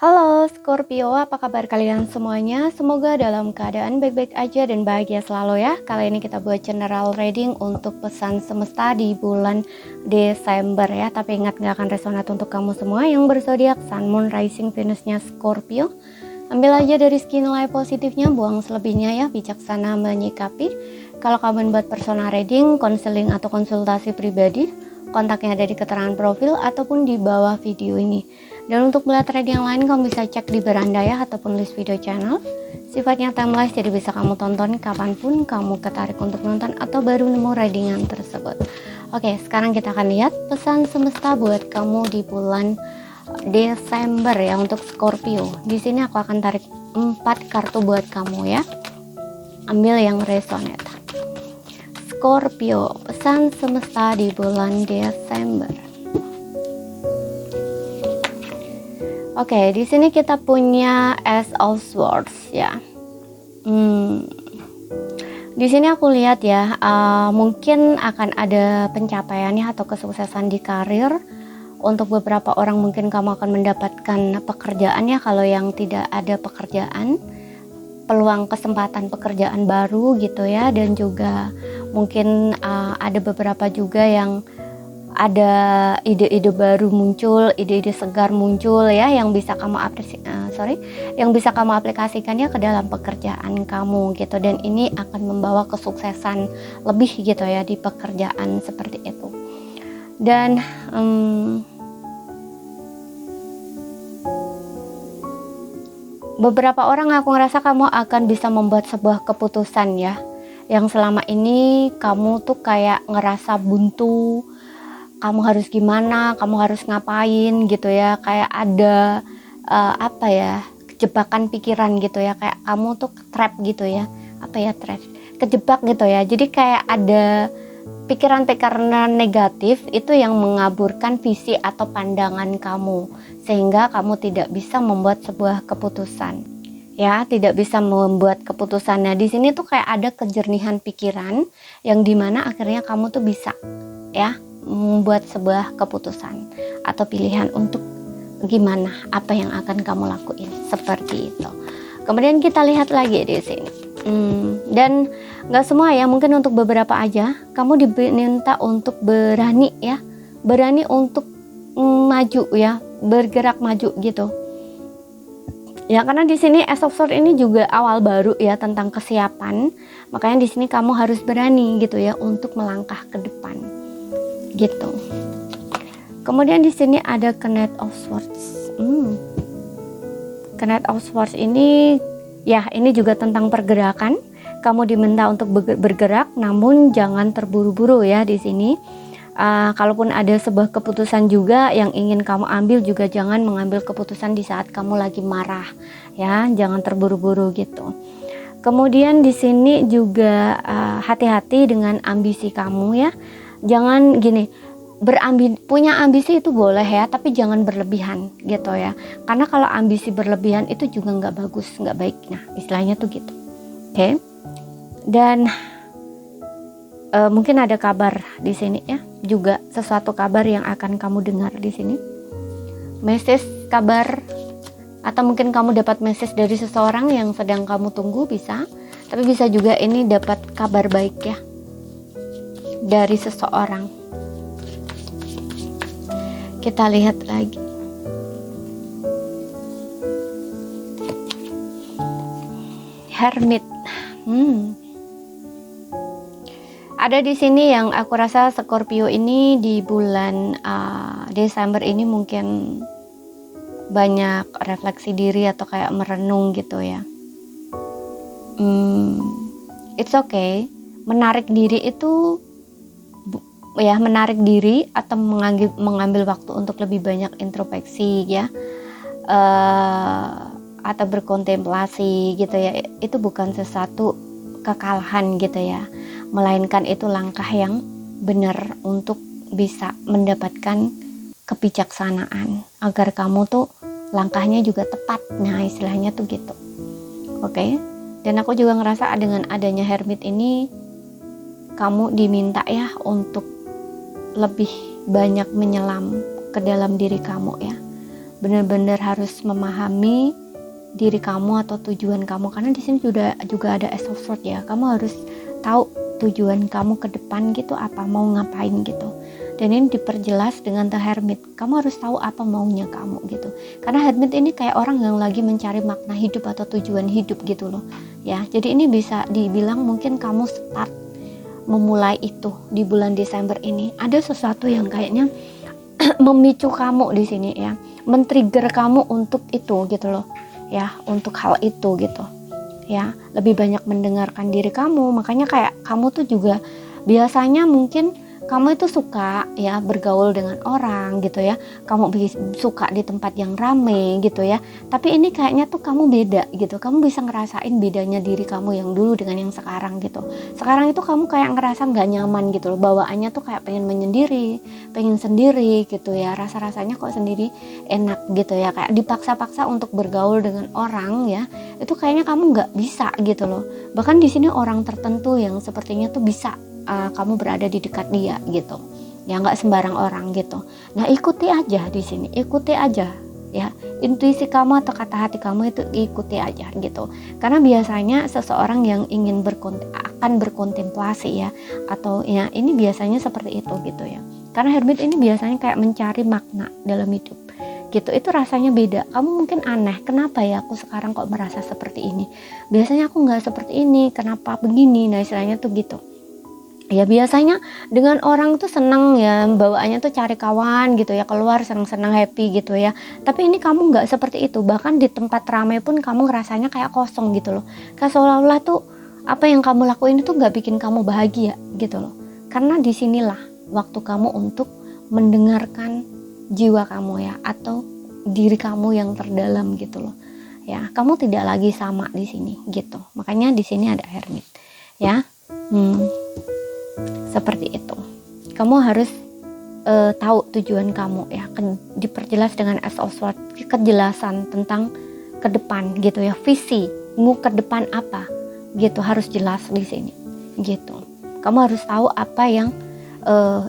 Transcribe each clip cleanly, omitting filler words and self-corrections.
Halo Scorpio, apa kabar kalian semuanya? Semoga dalam keadaan baik-baik aja dan bahagia selalu ya. Kali ini kita buat general reading untuk pesan semesta di bulan Desember ya. Tapi ingat gak akan resonate untuk kamu semua yang berzodiak Sun, Moon, Rising, Venusnya Scorpio. Ambil aja dari segi nilai positifnya, buang selebihnya ya, bijaksana menyikapi. Kalau kamu buat personal reading, konseling atau konsultasi pribadi, kontaknya ada di keterangan profil ataupun di bawah video ini. Dan untuk melihat reading yang lain kamu bisa cek di beranda ya ataupun list video channel. Sifatnya timeless jadi bisa kamu tonton kapanpun kamu tertarik untuk nonton atau baru nemu readingan tersebut. Oke, sekarang kita akan lihat pesan semesta buat kamu di bulan Desember ya untuk Scorpio. Di sini aku akan tarik 4 kartu buat kamu ya. Ambil yang resonate. Scorpio, pesan semesta di bulan Desember. Oke, di sini kita punya Ace of Swords ya. Di sini aku lihat ya, mungkin akan ada pencapaiannya atau kesuksesan di karir. Untuk beberapa orang mungkin kamu akan mendapatkan pekerjaan ya. Kalau yang tidak ada pekerjaan, peluang kesempatan pekerjaan baru gitu ya. Dan juga mungkin ada beberapa juga yang ada ide-ide baru muncul, ide-ide segar muncul ya yang bisa kamu aplikasikan ya ke dalam pekerjaan kamu gitu, dan ini akan membawa kesuksesan lebih gitu ya di pekerjaan seperti itu. Dan beberapa orang aku ngerasa kamu akan bisa membuat sebuah keputusan ya, yang selama ini kamu tuh kayak ngerasa buntu. Kamu harus gimana, kamu harus ngapain gitu ya, kayak ada kejebakan pikiran gitu ya, kayak kamu tuh trap gitu ya, kejebak gitu ya. Jadi kayak ada pikiran-pikiran negatif itu yang mengaburkan visi atau pandangan kamu, sehingga kamu tidak bisa membuat sebuah keputusan ya, tidak bisa membuat keputusan. Nah di sini tuh kayak ada kejernihan pikiran yang dimana akhirnya kamu tuh bisa ya membuat sebuah keputusan atau pilihan untuk gimana, apa yang akan kamu lakuin seperti itu. Kemudian kita lihat lagi di sini, dan nggak semua ya, mungkin untuk beberapa aja kamu diminta untuk berani ya, berani untuk maju ya, bergerak maju gitu ya, karena di sini Ace of Swords ini juga awal baru ya tentang kesiapan, makanya di sini kamu harus berani gitu ya untuk melangkah ke depan gitu. Kemudian di sini ada Knight of Swords. Knight of Swords ini ya, ini juga tentang pergerakan. Kamu diminta untuk bergerak, namun jangan terburu-buru ya di sini. Kalaupun ada sebuah keputusan juga yang ingin kamu ambil, juga jangan mengambil keputusan di saat kamu lagi marah ya, jangan terburu-buru gitu. Kemudian di sini juga hati-hati dengan ambisi kamu ya. Jangan gini, punya ambisi itu boleh ya, tapi jangan berlebihan gitu ya, karena kalau ambisi berlebihan itu juga nggak bagus, nggak baik. Nah istilahnya tuh gitu. Oke. Dan mungkin ada kabar di sini ya, juga sesuatu kabar yang akan kamu dengar di sini, message kabar, atau mungkin kamu dapat message dari seseorang yang sedang kamu tunggu, bisa, tapi bisa juga ini dapat kabar baik ya dari seseorang. Kita lihat lagi. Hermit. Ada di sini yang aku rasa Scorpio ini di bulan Desember ini mungkin banyak refleksi diri atau kayak merenung gitu ya. It's okay. Menarik diri itu ya, menarik diri atau mengambil waktu untuk lebih banyak introspeksi ya, atau berkontemplasi gitu ya, itu bukan sesuatu kekalahan gitu ya, melainkan itu langkah yang benar untuk bisa mendapatkan kebijaksanaan agar kamu tuh langkahnya juga tepat. Nah istilahnya tuh gitu. Oke. Dan aku juga ngerasa dengan adanya Hermit ini kamu diminta ya untuk lebih banyak menyelam ke dalam diri kamu ya, benar-benar harus memahami diri kamu atau tujuan kamu, karena di sini juga ada Ace of Swords ya. Kamu harus tahu tujuan kamu ke depan gitu, apa mau ngapain gitu. Dan ini diperjelas dengan The Hermit. Kamu harus tahu apa maunya kamu gitu. Karena Hermit ini kayak orang yang lagi mencari makna hidup atau tujuan hidup gitu loh. Ya, jadi ini bisa dibilang mungkin kamu start memulai itu di bulan Desember ini. Ada sesuatu yang kayaknya memicu kamu di sini ya, men-trigger kamu untuk itu gitu loh. Ya, untuk hal itu gitu. Ya, lebih banyak mendengarkan diri kamu. Makanya kayak kamu tuh juga biasanya mungkin kamu itu suka ya bergaul dengan orang gitu ya, kamu suka di tempat yang rame gitu ya, tapi ini kayaknya tuh kamu beda gitu, kamu bisa ngerasain bedanya diri kamu yang dulu dengan yang sekarang gitu. Sekarang itu kamu kayak ngerasa nggak nyaman gitu loh, bawaannya tuh kayak pengen menyendiri, pengen sendiri gitu ya, rasanya kok sendiri enak gitu ya, kayak dipaksa-paksa untuk bergaul dengan orang ya, itu kayaknya kamu nggak bisa gitu loh. Bahkan di sini orang tertentu yang sepertinya tuh bisa kamu berada di dekat dia gitu ya, nggak sembarang orang gitu. Nah, ikuti aja di sini, ikuti aja ya, intuisi kamu atau kata hati kamu itu ikuti aja gitu. Karena biasanya seseorang yang ingin akan berkontemplasi ya, atau ya ini biasanya seperti itu gitu ya. Karena Hermit ini biasanya kayak mencari makna dalam hidup gitu. Itu rasanya beda. Kamu mungkin aneh, kenapa ya aku sekarang kok merasa seperti ini, biasanya aku nggak seperti ini, kenapa begini. Nah, istilahnya tuh gitu ya. Biasanya dengan orang tuh seneng ya, bawaannya tuh cari kawan gitu ya, keluar seneng-seneng happy gitu ya. Tapi ini kamu nggak seperti itu. Bahkan di tempat ramai pun kamu ngerasanya kayak kosong gitu loh. Kayak seolah-olah tuh apa yang kamu lakuin itu nggak bikin kamu bahagia gitu loh. Karena disinilah waktu kamu untuk mendengarkan jiwa kamu ya, atau diri kamu yang terdalam gitu loh. Ya, kamu tidak lagi sama di sini gitu. Makanya di sini ada Hermit ya. Seperti itu. Kamu harus tahu tujuan kamu ya, diperjelas dengan Ace of Swords, kejelasan tentang ke depan gitu ya, visi mau ke depan apa gitu harus jelas di sini gitu. Kamu harus tahu apa yang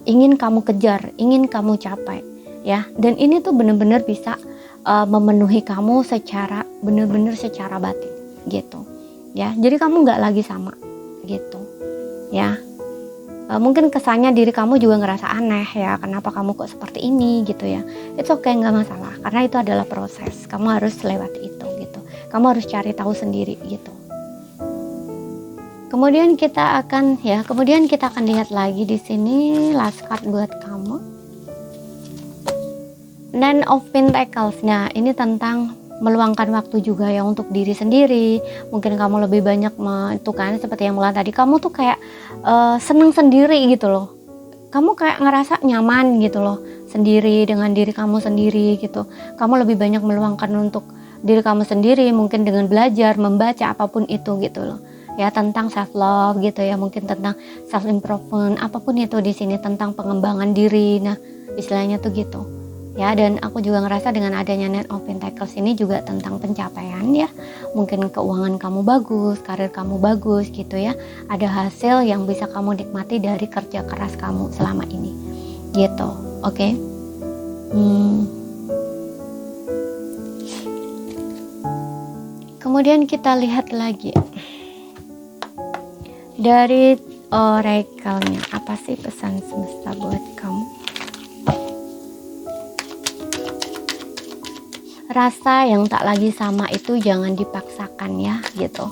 ingin kamu kejar, ingin kamu capai ya. Dan ini tuh benar-benar bisa memenuhi kamu secara benar-benar secara batin gitu ya. Jadi kamu nggak lagi sama gitu ya. Mungkin kesannya diri kamu juga ngerasa aneh ya, kenapa kamu kok seperti ini gitu ya. It's okay, nggak masalah, karena itu adalah proses. Kamu harus lewati itu gitu. Kamu harus cari tahu sendiri gitu. Kemudian kita akan lihat lagi di sini last card buat kamu. Nine of Pentacles. Nah, ini tentang meluangkan waktu juga ya untuk diri sendiri. Mungkin kamu lebih banyak itu kan, seperti yang mulai tadi, kamu tuh kayak seneng sendiri gitu loh. Kamu kayak ngerasa nyaman gitu loh sendiri dengan diri kamu sendiri gitu. Kamu lebih banyak meluangkan untuk diri kamu sendiri, mungkin dengan belajar, membaca apapun itu gitu loh. Ya, tentang self love gitu ya, mungkin tentang self improvement, apapun itu di sini tentang pengembangan diri. Nah, istilahnya tuh gitu. Ya, dan aku juga ngerasa dengan adanya Nine of Pentacles ini juga tentang pencapaian ya. Mungkin keuangan kamu bagus, karir kamu bagus gitu ya. Ada hasil yang bisa kamu nikmati dari kerja keras kamu selama ini gitu. Oke. Kemudian kita lihat lagi dari oracle-nya, apa sih pesan semesta buat kamu. Rasa yang tak lagi sama itu jangan dipaksakan ya gitu.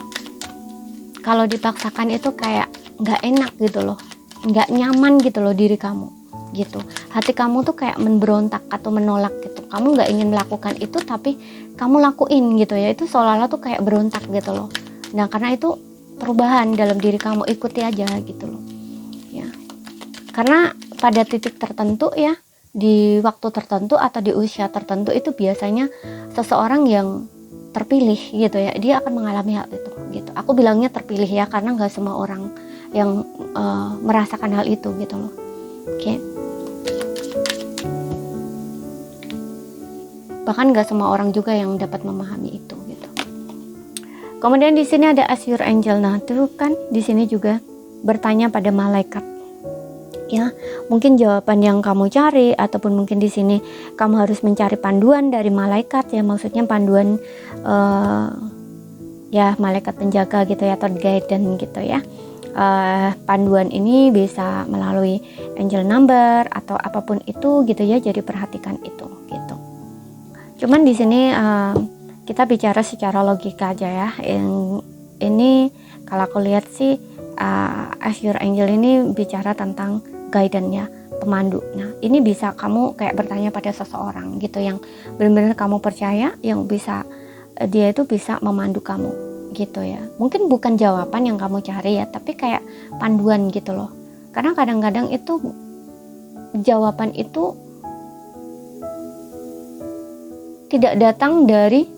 Kalau dipaksakan itu kayak nggak enak gitu loh, nggak nyaman gitu loh diri kamu gitu. Hati kamu tuh kayak memberontak atau menolak gitu. Kamu nggak ingin melakukan itu tapi kamu lakuin gitu ya. Itu seolah-olah tuh kayak berontak gitu loh. Nah, karena itu perubahan dalam diri kamu, ikuti aja gitu loh ya. Karena pada titik tertentu ya, di waktu tertentu atau di usia tertentu itu biasanya seseorang yang terpilih gitu ya, dia akan mengalami hal itu gitu. Aku bilangnya terpilih ya, karena nggak semua orang yang merasakan hal itu gitu loh. Oke. Bahkan nggak semua orang juga yang dapat memahami itu gitu. Kemudian di sini ada As Your Angel. Nah, itu kan di sini juga bertanya pada malaikat Ya, mungkin jawaban yang kamu cari, ataupun mungkin di sini kamu harus mencari panduan dari malaikat ya, maksudnya panduan ya malaikat penjaga gitu ya, atau guidance gitu ya. Panduan ini bisa melalui angel number atau apapun itu gitu ya, jadi perhatikan itu gitu. Cuman di sini kita bicara secara logika aja ya. Ini kalau aku lihat sih Ask Your Angel ini bicara tentang guidance ya, pemandu. Nah, ini bisa kamu kayak bertanya pada seseorang gitu yang benar-benar kamu percaya, yang bisa dia itu bisa memandu kamu gitu ya. Mungkin bukan jawaban yang kamu cari ya, tapi kayak panduan gitu loh. Karena kadang-kadang itu jawaban itu tidak datang dari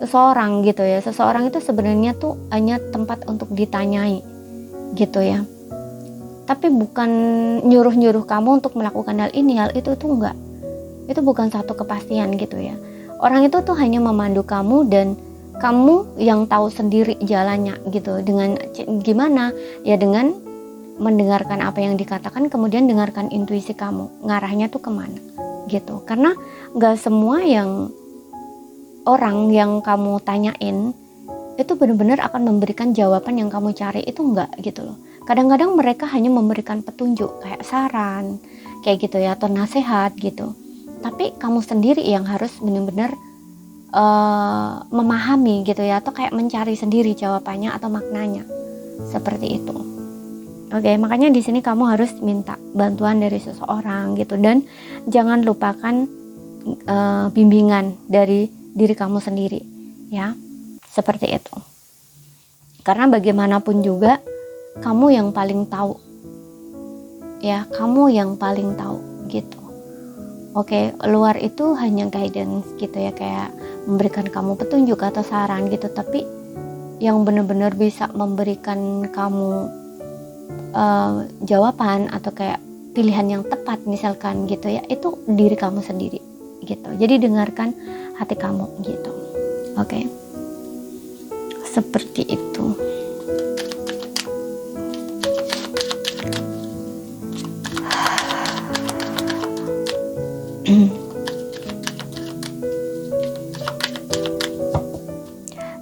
seseorang gitu ya. Seseorang itu sebenarnya tuh hanya tempat untuk ditanyai gitu ya, tapi bukan nyuruh-nyuruh kamu untuk melakukan hal ini, hal itu tuh enggak. Itu bukan satu kepastian gitu ya. Orang itu tuh hanya memandu kamu dan kamu yang tahu sendiri jalannya gitu. Dengan gimana? Ya dengan mendengarkan apa yang dikatakan, kemudian dengarkan intuisi kamu, ngarahnya tuh kemana gitu. Karena enggak semua yang orang yang kamu tanyain itu benar-benar akan memberikan jawaban yang kamu cari, itu enggak gitu loh. Kadang-kadang mereka hanya memberikan petunjuk kayak saran kayak gitu ya, atau nasihat gitu. Tapi kamu sendiri yang harus benar-benar memahami gitu ya, atau kayak mencari sendiri jawabannya atau maknanya seperti itu. Oke, makanya di sini kamu harus minta bantuan dari seseorang gitu, dan jangan lupakan bimbingan dari diri kamu sendiri ya. Seperti itu. Karena bagaimanapun juga kamu yang paling tahu. Ya, kamu yang paling tahu gitu. Oke, luar itu hanya guidance gitu ya, kayak memberikan kamu petunjuk atau saran gitu, tapi yang benar-benar bisa memberikan kamu jawaban atau kayak pilihan yang tepat misalkan gitu ya, itu diri kamu sendiri gitu. Jadi dengarkan hati kamu gitu. Oke. Seperti itu.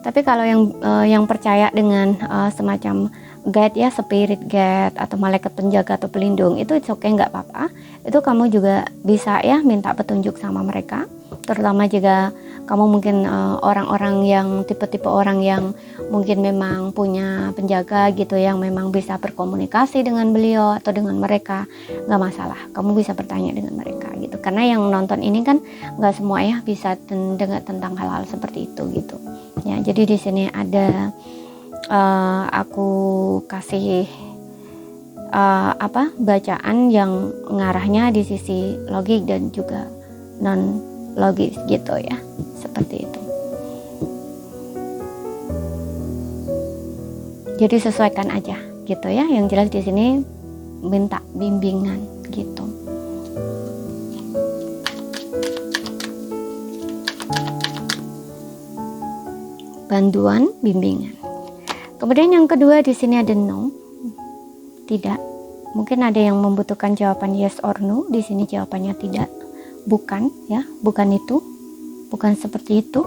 Tapi kalau yang percaya dengan semacam guide ya, spirit guide atau malaikat penjaga atau pelindung, itu oke, nggak apa-apa. Itu kamu juga bisa ya minta petunjuk sama mereka. Terutama jika kamu mungkin orang-orang yang tipe-tipe orang yang mungkin memang punya penjaga gitu, yang memang bisa berkomunikasi dengan beliau atau dengan mereka, nggak masalah, kamu bisa bertanya dengan mereka gitu. Karena yang nonton ini kan nggak semua ya bisa dengar tentang hal-hal seperti itu gitu ya. Jadi di sini ada aku kasih bacaan yang ngarahnya di sisi logik dan juga non logis gitu ya, seperti itu. Jadi sesuaikan aja gitu ya. Yang jelas di sini minta bimbingan gitu. Bantuan bimbingan. Kemudian yang kedua di sini ada no, tidak. Mungkin ada yang membutuhkan jawaban yes or no. Di sini jawabannya tidak. Bukan ya, bukan itu, bukan seperti itu,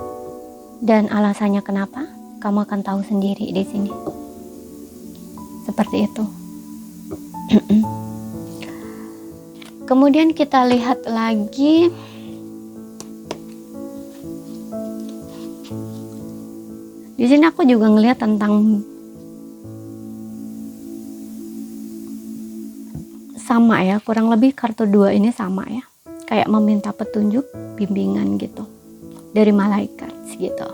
dan alasannya kenapa kamu akan tahu sendiri di sini. Seperti itu. Kemudian kita lihat lagi di sini. Aku juga ngelihat tentang sama ya, kurang lebih kartu 2 ini sama ya. Kayak meminta petunjuk, bimbingan gitu dari malaikat gitu.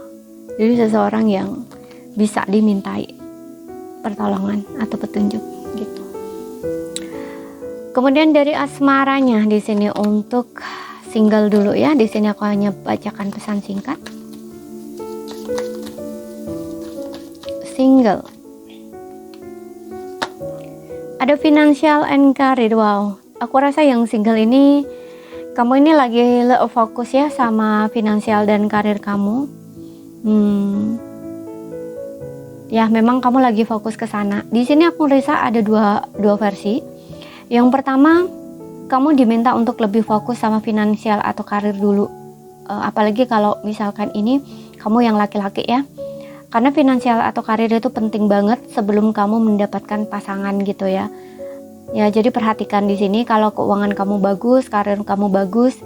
Jadi seseorang yang bisa dimintai pertolongan atau petunjuk gitu. Kemudian dari asmaranya di sini untuk single dulu ya. Di sini aku hanya bacakan pesan singkat. Single. Ada financial and career. Wow, aku rasa yang single ini, kamu ini lagi fokus ya sama finansial dan karir kamu. Ya memang kamu lagi fokus ke sana. Di sini aku rasa ada dua versi. Yang pertama, kamu diminta untuk lebih fokus sama finansial atau karir dulu. Apalagi kalau misalkan ini kamu yang laki-laki ya. Karena finansial atau karir itu penting banget sebelum kamu mendapatkan pasangan gitu ya. Ya, jadi perhatikan di sini kalau keuangan kamu bagus, karir kamu bagus,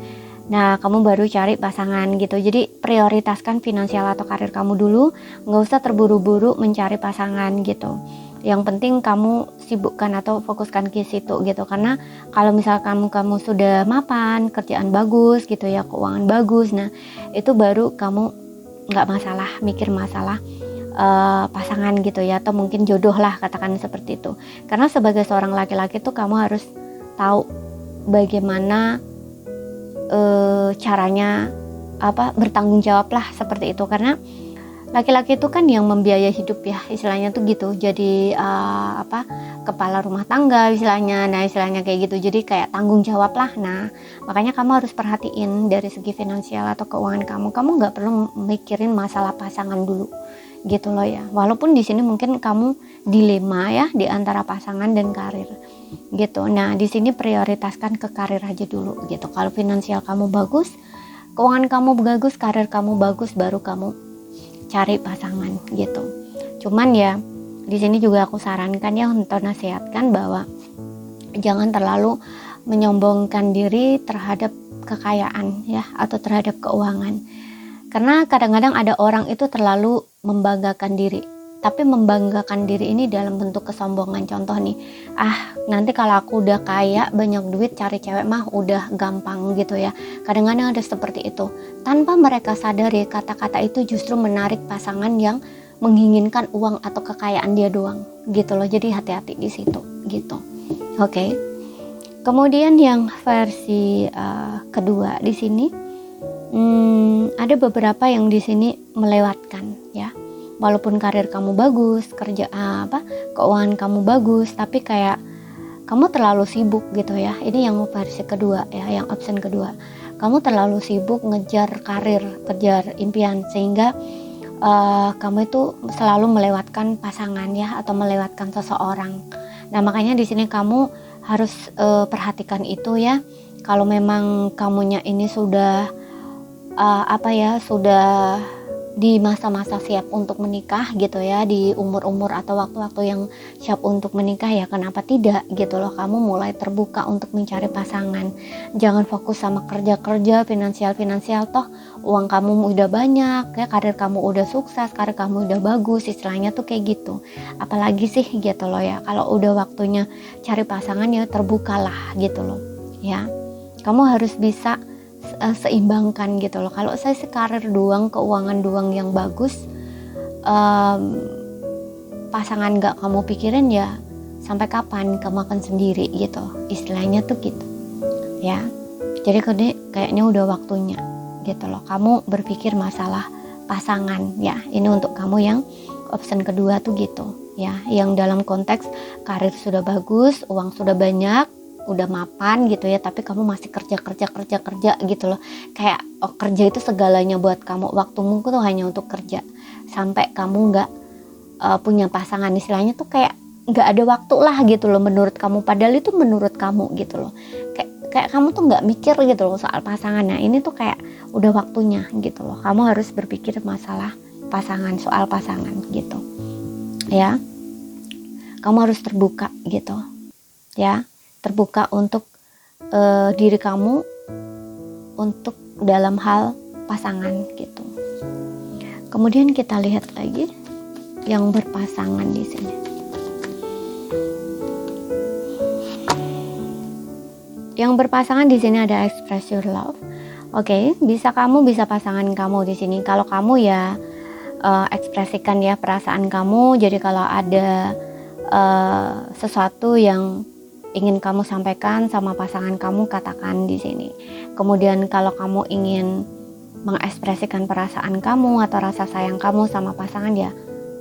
nah kamu baru cari pasangan gitu. Jadi prioritaskan finansial atau karir kamu dulu, nggak usah terburu-buru mencari pasangan gitu. Yang penting kamu sibukkan atau fokuskan ke situ gitu. Karena kalau misal kamu sudah mapan, kerjaan bagus gitu ya, keuangan bagus, nah itu baru kamu nggak masalah, mikir masalah pasangan gitu ya, atau mungkin jodoh lah, katakan seperti itu. Karena sebagai seorang laki-laki tuh kamu harus tahu bagaimana caranya bertanggung jawab lah seperti itu. Karena laki-laki itu kan yang membiayai hidup ya, istilahnya tuh gitu. Jadi kepala rumah tangga istilahnya. Nah, istilahnya kayak gitu. Jadi kayak tanggung jawab lah. Nah, makanya kamu harus perhatiin dari segi finansial atau keuangan kamu. Kamu nggak perlu mikirin masalah pasangan dulu gitu loh ya. Walaupun di sini mungkin kamu dilema ya di antara pasangan dan karir gitu. Nah, di sini prioritaskan ke karir aja dulu gitu. Kalau finansial kamu bagus, keuangan kamu bagus, karir kamu bagus, baru kamu cari pasangan gitu. Cuman ya di sini juga aku sarankan ya untuk nasihatkan bahwa jangan terlalu menyombongkan diri terhadap kekayaan ya, atau terhadap keuangan. Karena kadang-kadang ada orang itu terlalu membanggakan diri. Tapi membanggakan diri ini dalam bentuk kesombongan. Contoh nih, nanti kalau aku udah kaya, banyak duit, cari cewek mah udah gampang gitu ya. Kadang-kadang ada seperti itu. Tanpa mereka sadari, kata-kata itu justru menarik pasangan yang menginginkan uang atau kekayaan dia doang gitu loh. Jadi hati-hati di situ gitu. Oke. Kemudian yang versi kedua di sini, ada beberapa yang di sini melewatkan ya. Walaupun karir kamu bagus, keuangan kamu bagus, tapi kayak kamu terlalu sibuk gitu ya. Ini yang versi kedua ya, yang option kedua. Kamu terlalu sibuk ngejar karir, kejar impian, sehingga kamu itu selalu melewatkan pasangan ya, atau melewatkan seseorang. Nah, makanya di sini kamu harus perhatikan itu ya. Kalau memang kamunya ini sudah sudah di masa-masa siap untuk menikah gitu ya, di umur-umur atau waktu-waktu yang siap untuk menikah, ya kenapa tidak gitu loh. Kamu mulai terbuka untuk mencari pasangan. Jangan fokus sama kerja-kerja, finansial, toh uang kamu udah banyak ya, karir kamu udah sukses, karir kamu udah bagus, istilahnya tuh kayak gitu. Apalagi sih gitu loh ya, kalau udah waktunya cari pasangan ya terbukalah gitu loh ya. Kamu harus bisa seimbangkan gitu loh. Kalau saya karir doang, keuangan doang yang bagus, pasangan gak kamu pikirin, ya sampai kapan kamu akan sendiri gitu, istilahnya tuh gitu ya. Jadi kayaknya udah waktunya gitu loh kamu berpikir masalah pasangan ya. Ini untuk kamu yang option kedua tuh gitu ya, yang dalam konteks karir sudah bagus, uang sudah banyak, udah mapan gitu ya, tapi kamu masih kerja gitu loh. Kayak kerja itu segalanya buat kamu, waktumu tuh hanya untuk kerja sampai kamu nggak punya pasangan, istilahnya tuh kayak nggak ada waktu lah gitu loh menurut kamu, padahal itu menurut kamu gitu loh. Kayak kamu tuh nggak mikir gitu loh soal pasangan. Nah, ini tuh kayak udah waktunya gitu loh, kamu harus berpikir masalah pasangan, soal pasangan gitu ya. Kamu harus terbuka gitu ya, terbuka untuk diri kamu untuk dalam hal pasangan gitu. Kemudian kita lihat lagi yang berpasangan di sini. Yang berpasangan di sini ada express your love. Oke, kamu bisa pasangan kamu di sini. Kalau kamu ya ekspresikan ya perasaan kamu. Jadi kalau ada sesuatu yang ingin kamu sampaikan sama pasangan kamu, katakan di sini. Kemudian kalau kamu ingin mengekspresikan perasaan kamu atau rasa sayang kamu sama pasangan, ya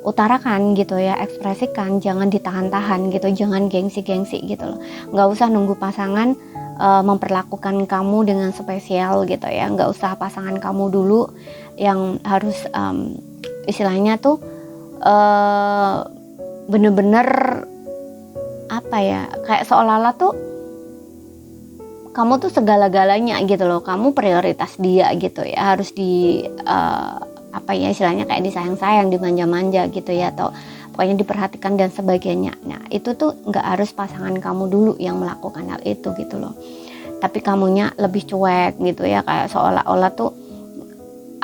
utarakan gitu ya, ekspresikan, jangan ditahan-tahan gitu, jangan gengsi-gengsi gitu loh. Nggak usah nunggu pasangan memperlakukan kamu dengan spesial gitu ya. Nggak usah pasangan kamu dulu yang harus istilahnya tuh bener-bener kayak seolah-olah tuh kamu tuh segala-galanya gitu loh, kamu prioritas dia gitu ya, harus di apa ya istilahnya kayak disayang-sayang, dimanja-manja gitu ya, atau pokoknya diperhatikan dan sebagainya. Nah itu tuh nggak harus pasangan kamu dulu yang melakukan hal itu gitu loh, tapi kamunya lebih cuek gitu ya, kayak seolah-olah tuh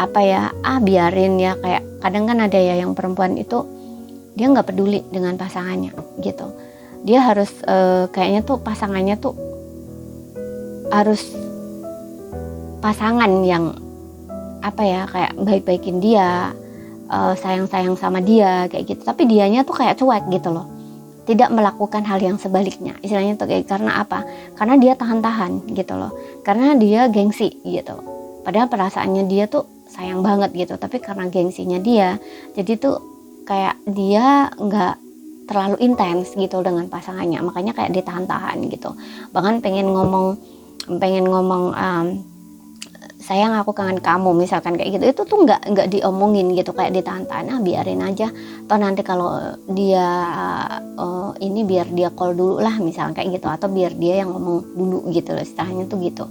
apa ya, biarin ya. Kayak kadang kan ada ya yang perempuan itu dia nggak peduli dengan pasangannya gitu, dia harus kayaknya tuh pasangannya tuh harus pasangan yang apa ya, kayak baik-baikin dia, sayang-sayang sama dia kayak gitu, tapi dianya tuh kayak cuek gitu loh, tidak melakukan hal yang sebaliknya. Istilahnya tuh kayak, karena apa? Karena dia tahan-tahan gitu loh, karena dia gengsi gitu, padahal perasaannya dia tuh sayang banget gitu, tapi karena gengsinya dia, jadi tuh kayak dia nggak terlalu intens gitu dengan pasangannya, makanya kayak ditahan-tahan gitu. Bahkan pengen ngomong sayang aku kangen kamu misalkan kayak gitu, itu tuh nggak diomongin gitu, kayak ditahan-tahan, biarin aja, toh nanti kalau dia ini biar dia call dulu lah misalkan kayak gitu, atau biar dia yang ngomong dulu gitu loh, istilahnya tuh gitu.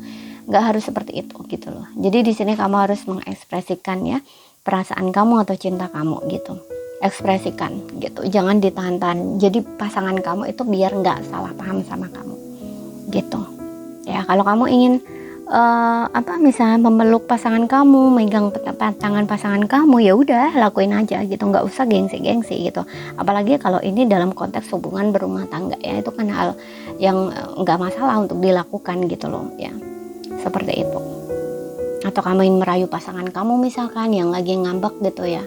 Nggak harus seperti itu gitu loh. Jadi di sini kamu harus mengekspresikan ya perasaan kamu atau cinta kamu gitu, ekspresikan gitu, jangan ditahan-tahan. Jadi pasangan kamu itu biar nggak salah paham sama kamu gitu ya. Kalau kamu ingin misalnya memeluk pasangan kamu, megang tangan pasangan kamu, ya udah lakuin aja gitu, nggak usah gengsi gitu. Apalagi kalau ini dalam konteks hubungan berumah tangga ya, itu kan hal yang nggak masalah untuk dilakukan gitu loh ya, seperti itu. Atau kamu ingin merayu pasangan kamu misalkan yang lagi ngambek gitu ya,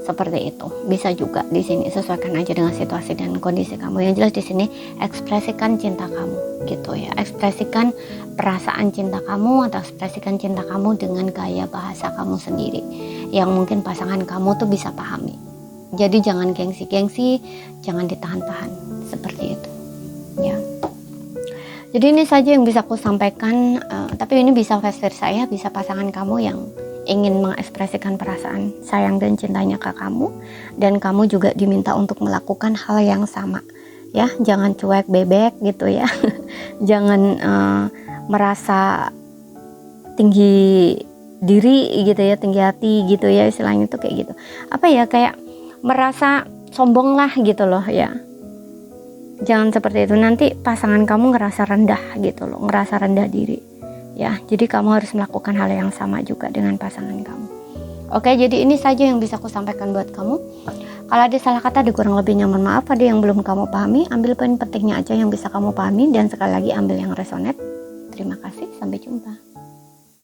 seperti itu bisa juga. Di sini sesuaikan aja dengan situasi dan kondisi kamu. Yang jelas di sini ekspresikan cinta kamu gitu ya, ekspresikan perasaan cinta kamu atau ekspresikan cinta kamu dengan gaya bahasa kamu sendiri yang mungkin pasangan kamu tuh bisa pahami. Jadi jangan gengsi-gengsi, jangan ditahan-tahan, seperti itu ya. Jadi ini saja yang bisa aku sampaikan, tapi ini bisa vice versa ya, bisa pasangan kamu yang ingin mengekspresikan perasaan sayang dan cintanya ke kamu, dan kamu juga diminta untuk melakukan hal yang sama ya. Jangan cuek bebek gitu ya. Jangan merasa tinggi diri gitu ya, tinggi hati gitu ya, istilahnya tuh kayak gitu. Apa ya, kayak merasa sombong lah gitu loh ya. Jangan seperti itu, nanti pasangan kamu ngerasa rendah gitu loh, ngerasa rendah diri ya. Jadi kamu harus melakukan hal yang sama juga dengan pasangan kamu. Oke, jadi ini saja yang bisa aku sampaikan buat kamu. Kalau ada salah kata, ada kurang lebihnya mohon maaf. Ada yang belum kamu pahami, ambil poin pentingnya aja yang bisa kamu pahami, dan sekali lagi ambil yang resonate. Terima kasih, sampai jumpa.